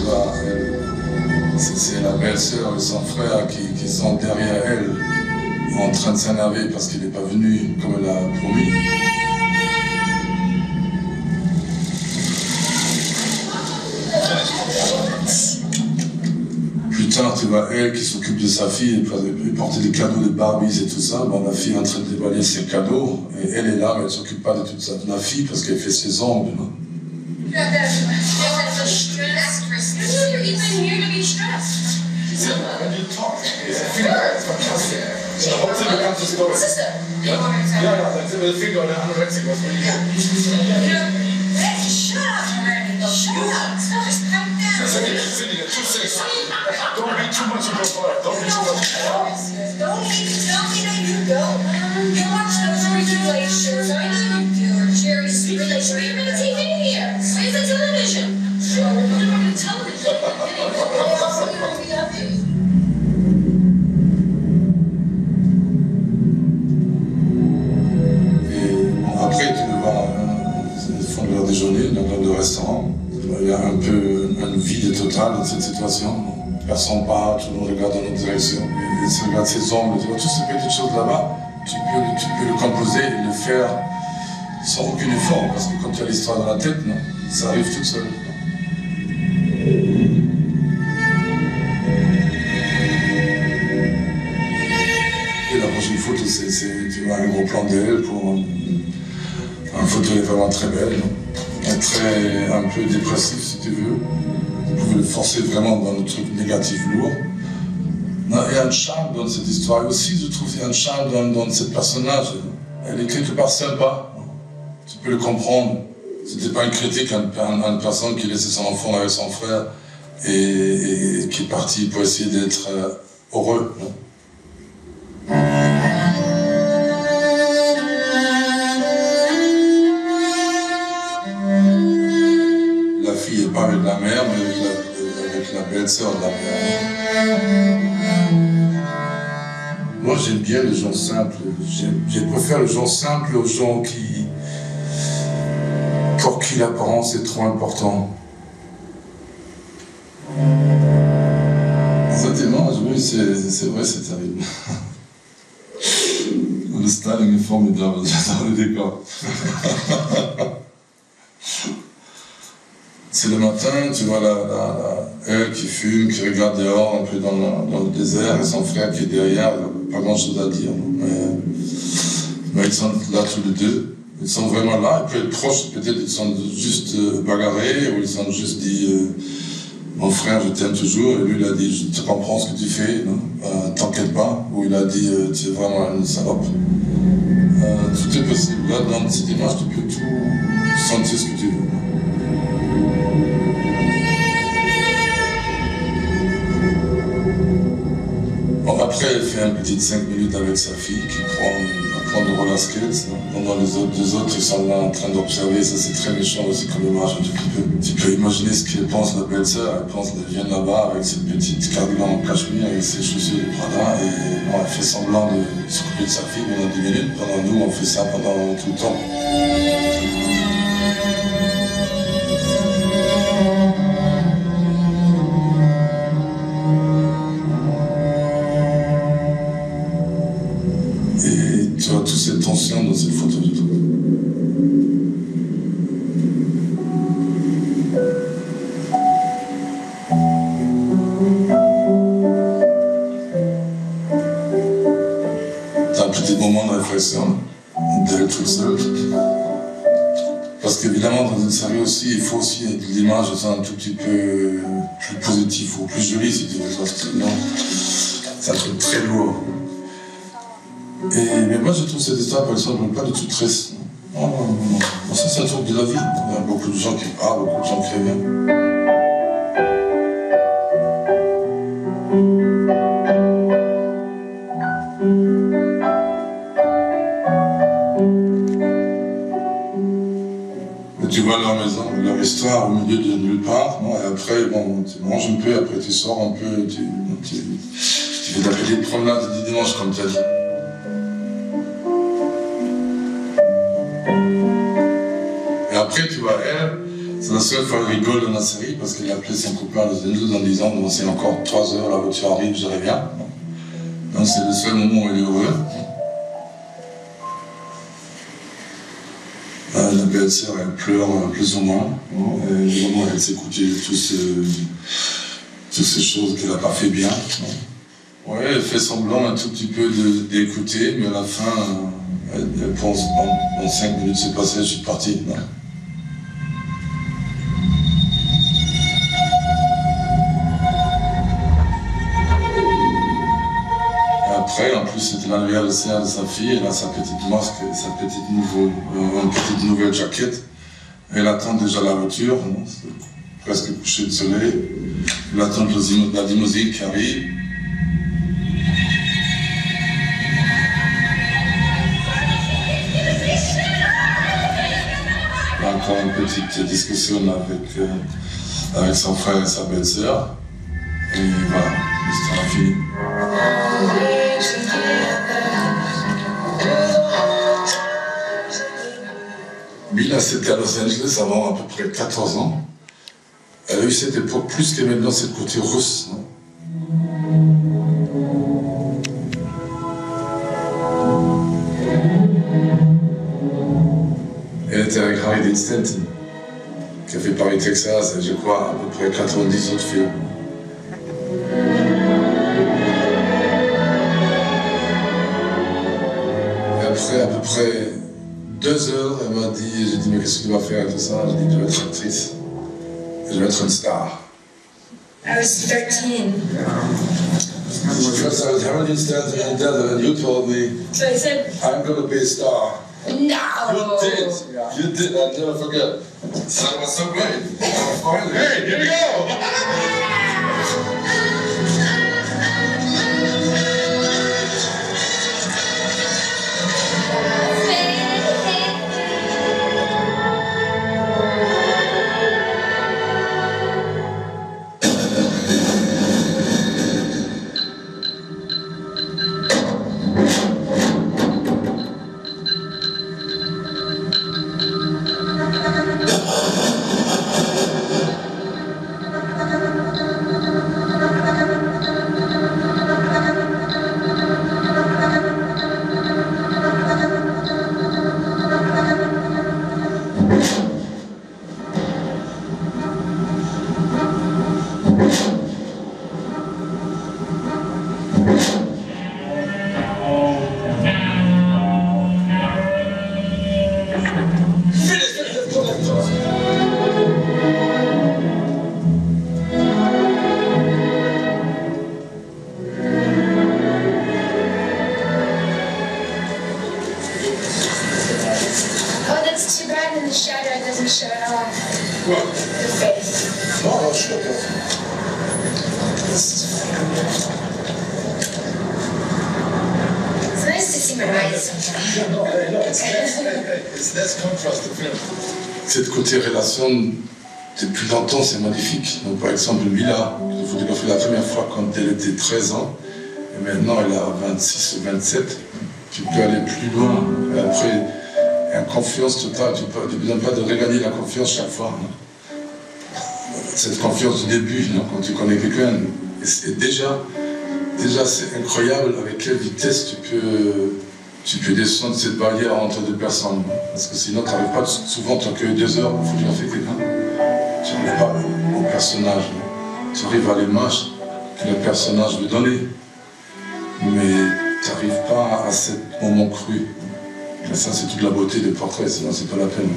vois, c'est la belle-sœur et son frère qui sont derrière elle, en train de s'énerver parce qu'il n'est pas venu comme elle a promis. Plus tard, tu vois elle qui s'occupe de sa fille, elle portait des cadeaux, des Barbies et tout ça. Bon, la fille est en train de déballer ses cadeaux, et elle est là, mais elle ne s'occupe pas de toute sa la fille parce qu'elle fait ses ongles. Non? Don't be too much of a part. Don't be too much. Don't tell me that you don't. You watch those replay shows. I know you do. Jerry's relay show. You're gonna TV here. Where's the television? Sure, we're gonna television. Et après, tu le vois, ils font leur déjeuner dans le restaurant. Il y a un peu un vide total dans cette situation. Personne parle, tout le monde regarde dans notre direction. Et se regarde ses ongles, tu vois, toutes ces petites choses là-bas, tu peux le composer et le faire sans aucun effort. Parce que quand tu as l'histoire dans la tête, non, ça arrive tout seul. Et la prochaine photo, tu vois un gros plan d'elle pour une photo est vraiment très belle. Non? Un peu dépressif si tu veux. Vous pouvez le forcer vraiment dans le truc négatif lourd. Non, il y a un charme dans cette histoire. Et aussi, je trouve qu'il y a un charme dans ce personnage. Elle est quelque part sympa. Tu peux le comprendre. C'était pas une critique à une personne qui laissait son enfant avec son frère et qui est parti pour essayer d'être heureux. Non? Pas avec la mère, mais avec la belle-sœur de la mère. Moi, j'aime bien les gens simples. Je préfère les gens simples aux gens pour qui l'apparence est trop important. Exactement, oui, c'est vrai, c'est terrible. Le styling est formidable, j'adore le décor. C'est le matin, tu vois elle qui fume, qui regarde dehors, un peu dans le désert, et son frère qui est derrière, il n'a pas grand chose à dire. Mais ils sont là tous les deux, ils sont vraiment là, ils peuvent être proches, peut-être ils sont juste bagarrés, ou ils ont juste dit mon frère, je t'aime toujours, et lui il a dit je te comprends ce que tu fais, t'inquiète pas, ou il a dit tu es vraiment une salope. Tout est possible, là dans cette image tu peux tout sentir ce que tu veux. Bon, après, elle fait un petit 5 minutes avec sa fille qui prend de roller skates. Pendant les deux autres, ils sont là en train d'observer. Ça, c'est très méchant aussi comme image. Tu peux imaginer ce qu'elle pense, la belle-sœur. Elle pense qu'elle vient là-bas avec cette petite cardigan en cachemire, avec ses chaussures de Prada. Et bon, elle fait semblant de s'occuper de sa fille pendant 10 minutes. Pendant nous, on fait ça pendant tout le temps. Tu vois toute cette tension dans cette photo du tout. T'as un petit moment de réflexion d'elle toute seule. Parce qu'évidemment, dans une série aussi, il faut aussi être l'image un tout petit peu plus positive ou plus jolie si tu veux. Parce que sinon, c'est un truc très lourd. Mais moi je trouve cette histoire par exemple pas du tout triste. Non. Ça c'est un truc de la vie. Il y a beaucoup de gens qui parlent, beaucoup de gens qui reviennent. Et tu vois leur maison, leur histoire au milieu de nulle part. Non, et après, bon, tu manges un peu, après tu sors un peu, tu fais ta petite promenade du dimanche comme tu as dit. Et après, tu vois, elle, C'est la seule fois qu'il rigole dans la série parce qu'il a appelé son copain Los Angeles en disant bon, c'est encore 3 heures, la voiture arrive, je reviens. Donc c'est le seul moment où il est heureux. La belle-sœur, elle pleure plus ou moins. Vraiment, elle s'écoutait toutes ces choses qu'elle n'a pas fait bien. Ouais, elle fait semblant un tout petit peu d'écouter, mais à la fin, elle pense en 5 minutes c'est passé, je suis parti. Non. Après, en plus, c'était l'anniversaire de sa fille, elle a sa petite masque, sa petite nouvelle jaquette. Elle attend déjà la voiture, c'est presque couché de soleil. Elle attend la limousine qui arrive. Il y a encore une petite discussion avec son frère et sa belle-sœur. Et voilà, l'histoire est finie. Mila, c'était à Los Angeles avant à peu près 14 ans. Elle a eu cette époque plus que maintenant cette côté russe. Non? Elle était avec Harry Dean Stanton, qui a fait Paris, Texas, et je crois à peu près 90 autres films. Et après, à peu près 2 heures, elle m'a dit, j'ai dit, mais qu'est-ce que tu vas faire et tout ça? J'ai dit, je vais être actrice. Je vais être une star. I was 13. First I was Harry Dean Stanton and then you told me, So I said, I'm going to be a star. no! You did. You did. I'll never forget. That was so great. Finally. Hey, here we go! Cette côté relation, depuis longtemps, c'est magnifique. Donc, par exemple, Mila, que j'ai photographié la première fois quand elle était 13 ans, et maintenant elle a 26 ou 27, tu peux aller plus loin. Et après, il y a une confiance totale, tu n'as besoin pas de regagner la confiance chaque fois. Non? Cette confiance du début, non? Quand tu connais quelqu'un, et déjà c'est incroyable avec quelle vitesse tu peux descendre cette barrière entre deux personnes. Parce que sinon, tu n'arrives pas souvent, tu n'as que 2 heures pour photographier quelqu'un. Tu n'arrives pas au personnage. Tu arrives à l'image que le personnage veut donner. Mais tu n'arrives pas à ce moment cru. Et ça, c'est toute la beauté des portraits, sinon c'est pas la peine.